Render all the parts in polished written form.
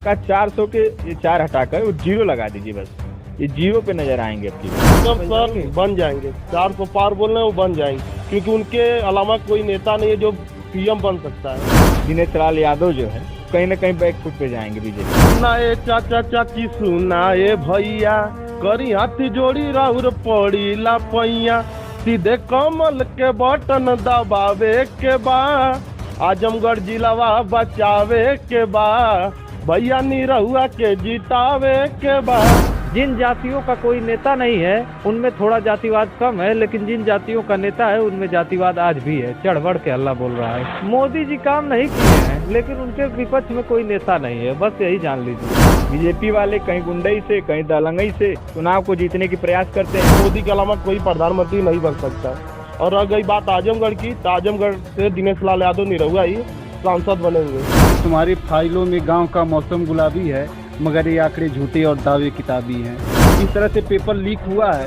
का 400 के ये 4 हटाकर वो 0 लगा दीजिए, बस ये 0 पे नजर आएंगे आपकी। सब सर बन जाएंगे, 400 पार बोल रहे हैं, वो बन जाएंगे, क्योंकि उनके अलावा कोई नेता नहीं है जो पीएम बन सकता है। दिनेश लाल यादव जो है कहीं ना कहीं बैकफुट पे जाएंगे बीजेपी। सुना ए चाचा चाची, सुना ए भैया, करी हाथ जोड़ी राउर पड़ी ला पैया, सीधे कमल के बटन दबावे के बा, आजमगढ़ जिलावा बचावे के बा, भैया निरहुआ के जितावे के बा। जिन जातियों का कोई नेता नहीं है उनमें थोड़ा जातिवाद कम है, लेकिन जिन जातियों का नेता है उनमें जातिवाद आज भी है। चढ़ बढ़ के हल्ला बोल रहा है। मोदी जी काम नहीं किए हैं, लेकिन उनके विपक्ष में कोई नेता नहीं है, बस यही जान लीजिए। बीजेपी वाले कहीं गुंडई से कहीं दलंगई से चुनाव को जीतने की प्रयास करते हैं। मोदी के अलावा कोई प्रधानमंत्री नहीं बन सकता। और रह गई बात आजमगढ़ की, तो आजमगढ़ से दिनेश लाल यादव निरहुआ ही सांसद बनेंगे। तुम्हारी फाइलों में गांव का मौसम गुलाबी है, मगर ये आंकड़े झूठे और दावे किताबी हैं। इस तरह से पेपर लीक हुआ है,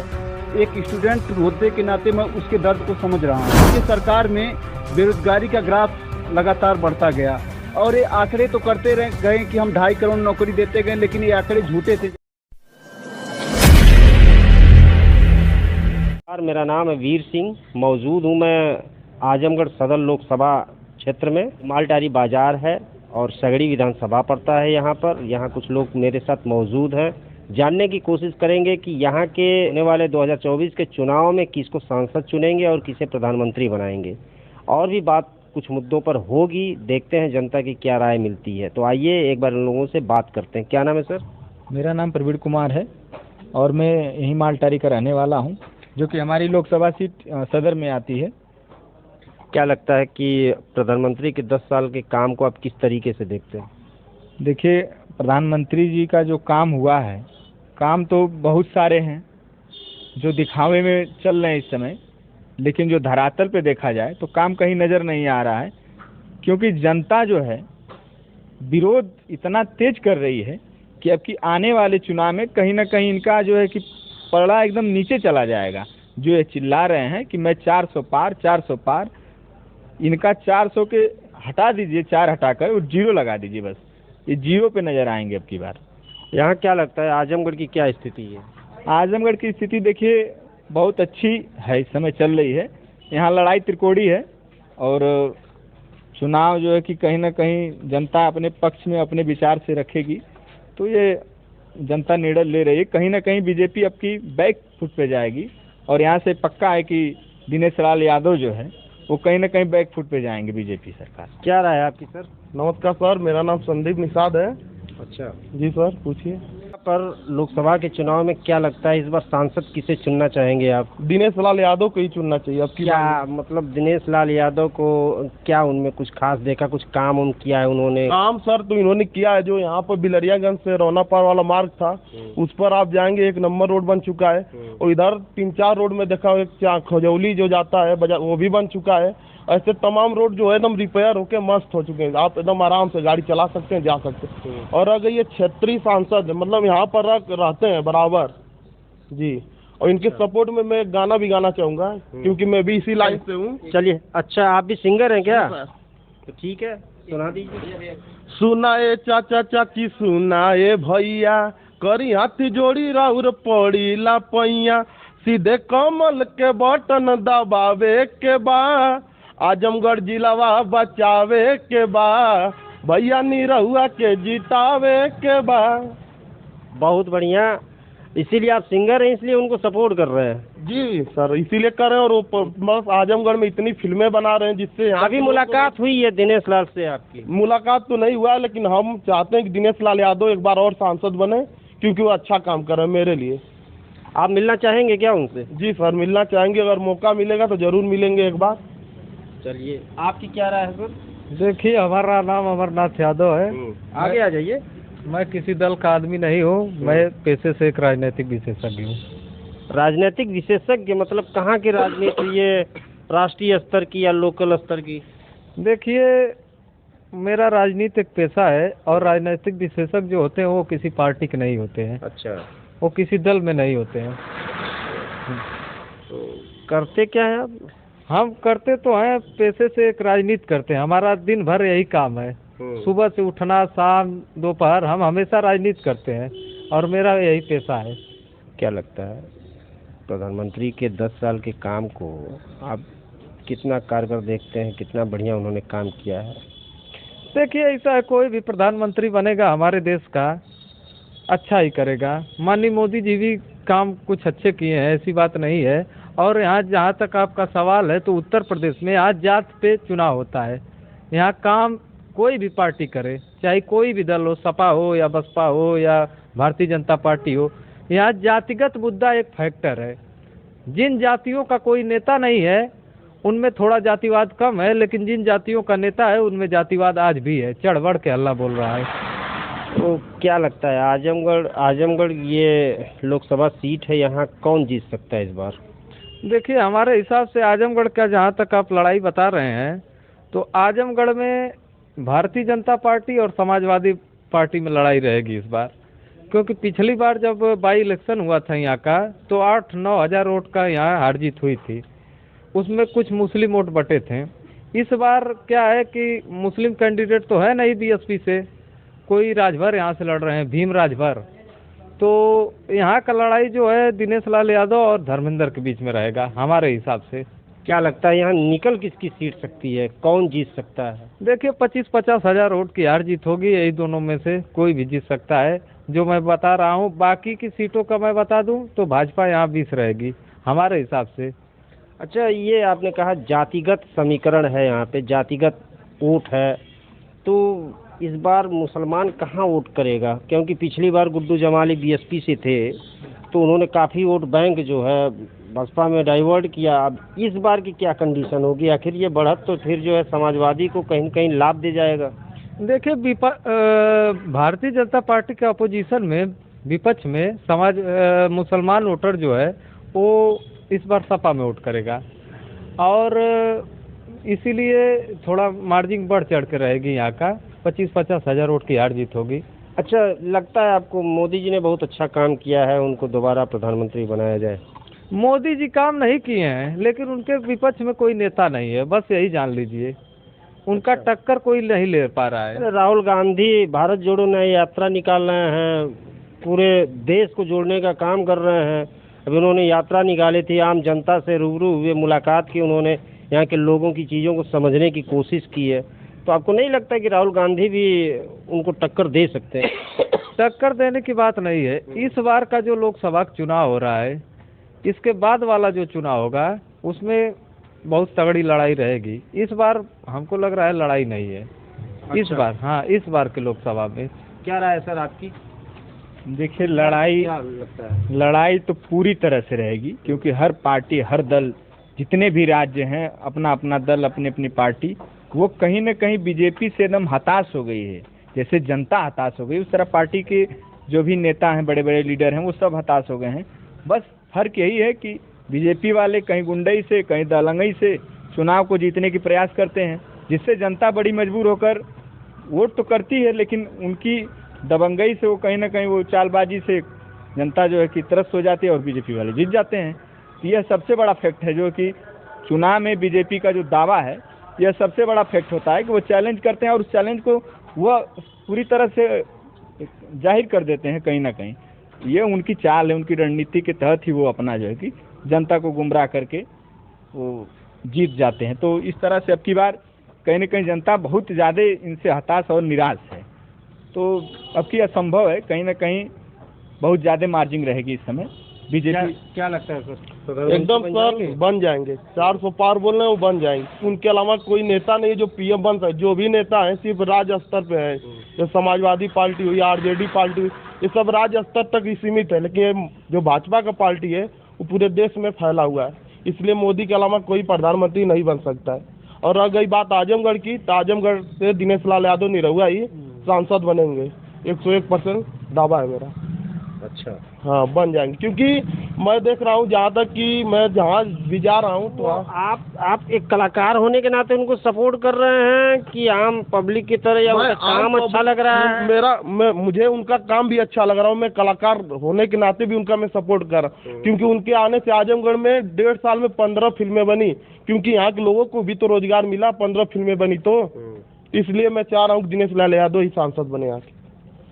एक स्टूडेंट होते के नाते मैं उसके दर्द को समझ रहा हूँ। ये सरकार में बेरोजगारी का ग्राफ लगातार बढ़ता गया और ये आंकड़े तो करते रह गए कि हम 2.5 करोड़ नौकरी देते गए, लेकिन ये आंकड़े झूठे थे। मेरा नाम है वीर सिंह, मौजूद हूँ मैं आजमगढ़ सदर लोकसभा क्षेत्र में। मालटारी बाजार है और सगड़ी विधानसभा पड़ता है यहाँ पर। यहाँ कुछ लोग मेरे साथ मौजूद हैं। जानने की कोशिश करेंगे कि यहाँ के आने वाले 2024 के चुनाव में किसको सांसद चुनेंगे और किसे प्रधानमंत्री बनाएंगे। और भी बात कुछ मुद्दों पर होगी, देखते हैं जनता की क्या राय मिलती है। तो आइए एक बार उन लोगों से बात करते हैं। क्या नाम है सर? मेरा नाम प्रवीण कुमार है और मैं यहीं मालटारी का रहने वाला हूँ, जो कि हमारी लोकसभा सीट सदर में आती है। क्या लगता है कि प्रधानमंत्री के 10 साल के काम को आप किस तरीके से देखते हैं? देखिए, प्रधानमंत्री जी का जो काम हुआ है, काम तो बहुत सारे हैं जो दिखावे में चल रहे हैं इस समय, लेकिन जो धरातल पे देखा जाए तो काम कहीं नज़र नहीं आ रहा है। क्योंकि जनता जो है विरोध इतना तेज कर रही है कि अब की आने वाले चुनाव में कहीं ना कहीं इनका जो है कि पलड़ा एकदम नीचे चला जाएगा। जो ये चिल्ला रहे हैं कि मैं 400 पार 400 पार, इनका 400 के हटा दीजिए, 4 हटाकर वो 0 लगा दीजिए, बस ये 0 पे नज़र आएंगे अब की बार। यहाँ क्या लगता है आजमगढ़ की क्या स्थिति है? आजमगढ़ की स्थिति देखिए बहुत अच्छी है, इस समय चल रही है। यहाँ लड़ाई त्रिकोणी है और चुनाव जो है कि कहीं ना कहीं जनता अपने पक्ष में अपने विचार से रखेगी, तो ये जनता निर्णय ले रही है। कहीं ना कहीं बीजेपी अब की बैक फुट पे जाएगी और यहाँ से पक्का है कि दिनेश लाल यादव जो है वो कहीं ना कहीं बैक फुट पे जाएंगे बीजेपी सरकार। क्या राय है आपकी सर? नमस्कार सर, मेरा नाम संदीप निषाद है। अच्छा जी सर, पूछिए। पर लोकसभा के चुनाव में क्या लगता है इस बार सांसद किसे चुनना चाहेंगे आप? दिनेश लाल यादव को ही चुनना चाहिए। अब क्या मतलब दिनेश लाल यादव को क्या उनमें कुछ खास देखा, कुछ काम उन किया है उन्होंने? काम सर तो इन्होंने किया है। जो यहाँ पर बिलरियागंज से रौनापार वाला मार्ग था, उस पर आप जाएंगे, 1 नंबर रोड बन चुका है। और इधर 3-4 रोड में देखा, एक खजौली जो जाता है बाजार, वो भी बन चुका है। ऐसे तमाम रोड जो है एकदम रिपेयर होके मस्त हो चुके हैं। आप एकदम आराम से गाड़ी चला सकते हैं, जा सकते हैं। और अगर ये क्षेत्रीय सांसद मतलब यहाँ पर रहते हैं बराबर जी, और इनके सपोर्ट में मैं गाना भी गाना चाहूँगा, क्योंकि मैं भी इसी लाइन से हूँ। चलिए, अच्छा आप भी सिंगर हैं क्या? तो ठीक है, सुना दीजिए। सुना ए चाचा चाची, सुना ए भैया, करी हाथ जोड़ी राउर पड़ी ला पैया, सीधे कमल के बटन दबावे के बा, आजमगढ़ जिलावा बचावे के बा, भैया निरहुआ के जितावे के बा। बहुत बढ़िया। इसीलिए आप सिंगर हैं, इसलिए उनको सपोर्ट कर रहे हैं? जी सर, इसीलिए कर रहे हैं। और बस आजमगढ़ में इतनी फिल्में बना रहे हैं जिससे यहाँ अभी मुलाकात हुई है दिनेश लाल से आपकी? मुलाकात तो नहीं हुआ, लेकिन हम चाहते हैं कि दिनेश लाल यादव एक बार और सांसद बने, क्योंकि वो अच्छा काम कर रहे हैं मेरे लिए। आप मिलना चाहेंगे क्या उनसे? जी सर, मिलना चाहेंगे। अगर मौका मिलेगा तो जरूर मिलेंगे एक बार। चलिए, आपकी क्या राय है सर? देखिए, हमारा नाम अमरनाथ यादव है। आगे आ जाइए। मैं किसी दल का आदमी नहीं हूँ, मैं पेशे से एक राजनीतिक विशेषज्ञ हूँ। राजनीतिक विशेषज्ञ मतलब कहाँ की राजनीति? ये राष्ट्रीय स्तर की या लोकल स्तर की? देखिए, मेरा राजनीतिक पेशा है और राजनीतिक विशेषज्ञ जो होते हैं वो किसी पार्टी के नहीं होते हैं। अच्छा, वो किसी दल में नहीं होते हैं। तो करते क्या है आप? हम करते तो हैं, पेशे से एक राजनीति करते हैं। हमारा दिन भर यही काम है। सुबह से उठना, शाम दोपहर हम हमेशा राजनीति करते हैं और मेरा यही पेशा है। क्या लगता है प्रधानमंत्री के 10 साल के काम को आप कितना कारगर देखते हैं, कितना बढ़िया उन्होंने काम किया है? देखिए, ऐसा है, कोई भी प्रधानमंत्री बनेगा हमारे देश का अच्छा ही करेगा। माननीय मोदी जी भी काम कुछ अच्छे किए हैं, ऐसी बात नहीं है। और यहाँ जहाँ तक आपका सवाल है, तो उत्तर प्रदेश में आज जात पे चुनाव होता है। यहाँ काम कोई भी पार्टी करे, चाहे कोई भी दल हो, सपा हो या बसपा हो या भारतीय जनता पार्टी हो, यहाँ जातिगत मुद्दा एक फैक्टर है। जिन जातियों का कोई नेता नहीं है उनमें थोड़ा जातिवाद कम है, लेकिन जिन जातियों का नेता है उनमें जातिवाद आज भी है। चढ़ बढ़ के हल्ला बोल रहा है। तो क्या लगता है आजमगढ़ ये लोकसभा सीट है, यहाँ कौन जीत सकता है इस बार? देखिए, हमारे हिसाब से आजमगढ़ का जहाँ तक आप लड़ाई बता रहे हैं, तो आजमगढ़ में भारतीय जनता पार्टी और समाजवादी पार्टी में लड़ाई रहेगी इस बार। क्योंकि पिछली बार जब बाई इलेक्शन हुआ था यहाँ का, तो 8-9 हज़ार वोट का यहाँ हार जीत हुई थी। उसमें कुछ मुस्लिम वोट बटे थे। इस बार क्या है कि मुस्लिम कैंडिडेट तो है नहीं बीएसपी से, कोई राजभर यहाँ से लड़ रहे हैं, भीम राजभर। तो यहाँ का लड़ाई जो है दिनेश लाल यादव और धर्मेंद्र के बीच में रहेगा हमारे हिसाब से। क्या लगता है यहाँ निकल किसकी सीट सकती है, कौन जीत सकता है? देखिए, 25-50 हज़ार वोट की हार जीत होगी, यही दोनों में से कोई भी जीत सकता है जो मैं बता रहा हूँ। बाकी की सीटों का मैं बता दूँ तो भाजपा यहाँ 20 रहेगी हमारे हिसाब से। अच्छा, ये आपने कहा जातिगत समीकरण है, यहाँ पे जातिगत वोट है, तो इस बार मुसलमान कहाँ वोट करेगा? क्योंकि पिछली बार गुड्डू जमाली बीएसपी से थे, तो उन्होंने काफ़ी वोट बैंक जो है बसपा में डाइवर्ट किया। अब इस बार की क्या कंडीशन होगी? आखिर ये बढ़त तो फिर जो है समाजवादी को कहीं न कहीं लाभ दे जाएगा। देखिए, भारतीय जनता पार्टी के अपोजिशन में, विपक्ष में मुसलमान वोटर जो है वो इस बार सपा में वोट करेगा और इसीलिए थोड़ा मार्जिन बढ़ चढ़ के रहेगी। यहाँ का 25-50 हज़ार वोट की हार जीत होगी। अच्छा, लगता है आपको मोदी जी ने बहुत अच्छा काम किया है, उनको दोबारा प्रधानमंत्री बनाया जाए? मोदी जी काम नहीं किए हैं, लेकिन उनके विपक्ष में कोई नेता नहीं है, बस यही जान लीजिए। उनका टक्कर कोई नहीं ले पा रहा है। राहुल गांधी भारत जोड़ो नई यात्रा निकाल रहे हैं, पूरे देश को जोड़ने का काम कर रहे हैं। अभी उन्होंने यात्रा निकाली थी, आम जनता से रूबरू हुए, मुलाकात की, उन्होंने यहाँ के लोगों की चीज़ों को समझने की कोशिश की है। तो आपको नहीं लगता कि राहुल गांधी भी उनको टक्कर दे सकते हैं? टक्कर देने की बात नहीं है। इस बार का जो लोकसभा चुनाव हो रहा है, इसके बाद वाला जो चुनाव होगा उसमें बहुत तगड़ी लड़ाई रहेगी। इस बार हमको लग रहा है लड़ाई नहीं है। अच्छा। इस बार, हाँ, इस बार के लोकसभा में। क्या राय है सर आपकी? देखिए, लड़ाई तो पूरी तरह से रहेगी, क्योंकि हर पार्टी, हर दल, जितने भी राज्य हैं, अपना अपना दल, अपनी अपनी पार्टी, वो कहीं न कहीं बीजेपी से एकदम हताश हो गई है। जैसे जनता हताश हो गई, उस तरह पार्टी के जो भी नेता हैं, बड़े बड़े लीडर हैं, वो सब हताश हो गए हैं। बस फर्क यही है कि बीजेपी वाले कहीं गुंडई से, कहीं दलंगई से चुनाव को जीतने की प्रयास करते हैं, जिससे जनता बड़ी मजबूर होकर वोट तो करती है, लेकिन उनकी दबंगई से वो कहीं ना कहीं, वो चालबाजी से जनता जो है कि त्रस्त हो जाती है और बीजेपी वाले जीत जाते हैं। यह सबसे बड़ा फैक्ट है, जो कि चुनाव में बीजेपी का जो दावा है, यह सबसे बड़ा फैक्ट होता है कि वो चैलेंज करते हैं और उस चैलेंज को वह पूरी तरह से जाहिर कर देते हैं कहीं ना कहीं। ये उनकी चाल है, उनकी रणनीति के तहत ही वो अपना जो है कि जनता को गुमराह करके वो जीत जाते हैं। तो इस तरह से अब की बार कहीं ना कहीं जनता बहुत ज़्यादा इनसे हताश और निराश है। तो अब की असंभव है, कहीं ना कहीं बहुत ज़्यादा मार्जिन रहेगी इस समय बीजेपी। क्या लगता है सर? एकदम सर बन जाएंगे, 400 पार बोल रहे हैं, वो बन जाएंगे। उनके अलावा कोई नेता नहीं जो पीएम बन सकते। जो भी नेता है सिर्फ राज्य स्तर पे है, जो समाजवादी पार्टी हुई, आरजेडी पार्टी हुई, ये सब राज्य स्तर तक ही सीमित है। लेकिन ये जो भाजपा का पार्टी है वो पूरे देश में फैला हुआ है, इसलिए मोदी के अलावा कोई प्रधानमंत्री नहीं बन सकता है। और रह गई बात आजमगढ़ की, तो आजमगढ़ से दिनेश लाल यादव निरहुआ ही सांसद बनेंगे, 101% दावा है मेरा। अच्छा, हाँ, बन जाएंगे, क्योंकि मैं देख रहा हूँ, जहाँ तक कि मैं जहाँ भी जा रहा हूँ तो आप एक कलाकार होने के नाते उनको सपोर्ट कर रहे हैं कि आम पब्लिक की तरह, या उनका काम अच्छा लग रहा है? मुझे उनका काम भी अच्छा लग रहा हूँ। मैं कलाकार होने के नाते भी उनका मैं सपोर्ट कर रहा हूँ, क्योंकि उनके आने से आजमगढ़ में 1.5 साल में 15 फिल्में बनी, क्योंकि यहाँ के लोगों को भी तो रोजगार मिला, 15 फिल्में बनी। तो इसलिए मैं चाह रहा हूँ कि दिनेश लाल यादव ही सांसद बने यहाँ के।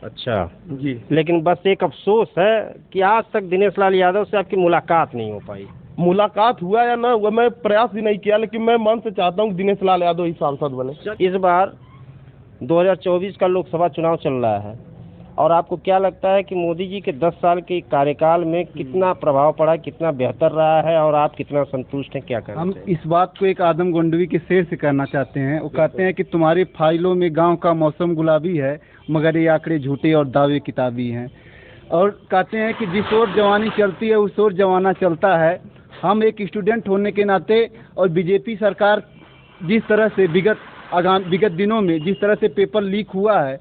अच्छा जी, लेकिन बस एक अफसोस है कि आज तक दिनेश लाल यादव से आपकी मुलाकात नहीं हो पाई। मुलाकात हुआ या ना हुआ मैं प्रयास भी नहीं किया, लेकिन मैं मन से चाहता हूँ कि दिनेश लाल यादव ही सांसद बने। इस बार 2024 का लोकसभा चुनाव चल रहा है और आपको क्या लगता है कि मोदी जी के 10 साल के कार्यकाल में कितना प्रभाव पड़ा, कितना बेहतर रहा है और आप कितना संतुष्ट हैं, क्या कहना हम चाहिए? इस बात को एक आदम गोंडवी के शेर से कहना चाहते हैं। वो कहते हैं कि तुम्हारी फाइलों में गांव का मौसम गुलाबी है, मगर ये आंकड़े झूठे और दावे किताबी हैं। और कहते हैं कि जिस ओर जवानी चलती है उस ओर जमाना चलता है। हम एक स्टूडेंट होने के नाते और बीजेपी सरकार जिस तरह से विगत दिनों में जिस तरह से पेपर लीक हुआ है,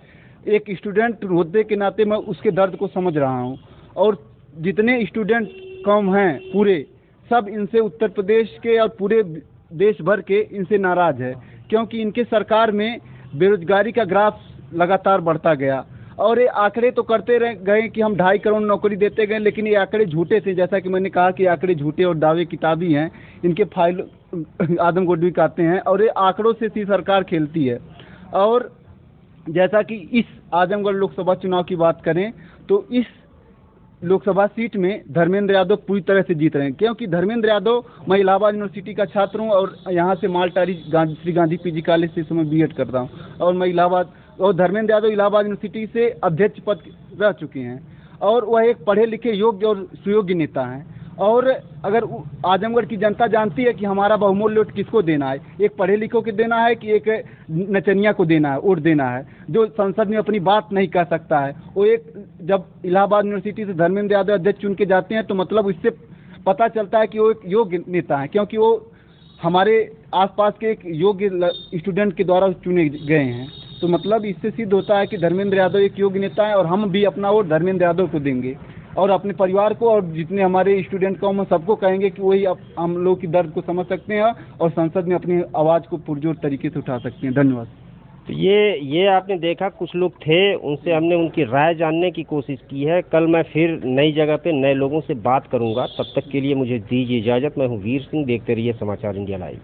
एक स्टूडेंट होने के नाते मैं उसके दर्द को समझ रहा हूँ। और जितने स्टूडेंट कम हैं पूरे सब इनसे, उत्तर प्रदेश के और पूरे देश भर के इनसे नाराज़ है, क्योंकि इनके सरकार में बेरोजगारी का ग्राफ लगातार बढ़ता गया। और ये आंकड़े तो करते रह गए कि हम 2.5 करोड़ नौकरी देते गए, लेकिन ये आंकड़े झूठे थे। जैसा कि मैंने कहा कि आंकड़े झूठे और दावे किताबी हैं। इनके फाइल आदम गोडवी कहते हैं और ये आंकड़ों से सी सरकार खेलती है। और जैसा कि इस आजमगढ़ लोकसभा चुनाव की बात करें तो इस लोकसभा सीट में धर्मेंद्र यादव पूरी तरह से जीत रहे हैं, क्योंकि धर्मेंद्र यादव, मैं इलाहाबाद यूनिवर्सिटी का छात्र हूं और यहाँ से मालटारी श्री गांधी पीजी कॉलेज से मैं बीएड करता हूं और मैं इलाहाबाद, और धर्मेंद्र यादव इलाहाबाद यूनिवर्सिटी से अध्यक्ष पद रह चुके हैं और वह एक पढ़े लिखे योग्य और सुयोग्य नेता हैं। और अगर आजमगढ़ की जनता जानती है कि हमारा बहुमूल्य वोट किसको देना है, एक पढ़े लिखों को देना है कि एक नचनिया को देना है, वोट देना है, जो संसद में अपनी बात नहीं कह सकता है। वो एक, जब इलाहाबाद यूनिवर्सिटी से धर्मेंद्र यादव अध्यक्ष चुन के जाते हैं तो मतलब इससे पता चलता है कि वो एक योग्य नेता है, क्योंकि वो हमारे आसपास के एक योग्य स्टूडेंट के द्वारा चुने गए हैं। तो मतलब इससे सिद्ध होता है कि धर्मेंद्र यादव एक योग्य नेता है और हम भी अपना वोट धर्मेंद्र यादव को देंगे और अपने परिवार को और जितने हमारे स्टूडेंट को हम सबको कहेंगे कि वही हम लोग की दर्द को समझ सकते हैं और संसद में अपनी आवाज़ को पुरजोर तरीके से उठा सकते हैं। धन्यवाद। तो ये आपने देखा, कुछ लोग थे, उनसे हमने उनकी राय जानने की कोशिश की है। कल मैं फिर नई जगह पे नए लोगों से बात करूंगा। तब तक के लिए मुझे दीजिए इजाज़त। मैं हूँ वीर सिंह, देखते रहिए समाचार इंडिया लाइव।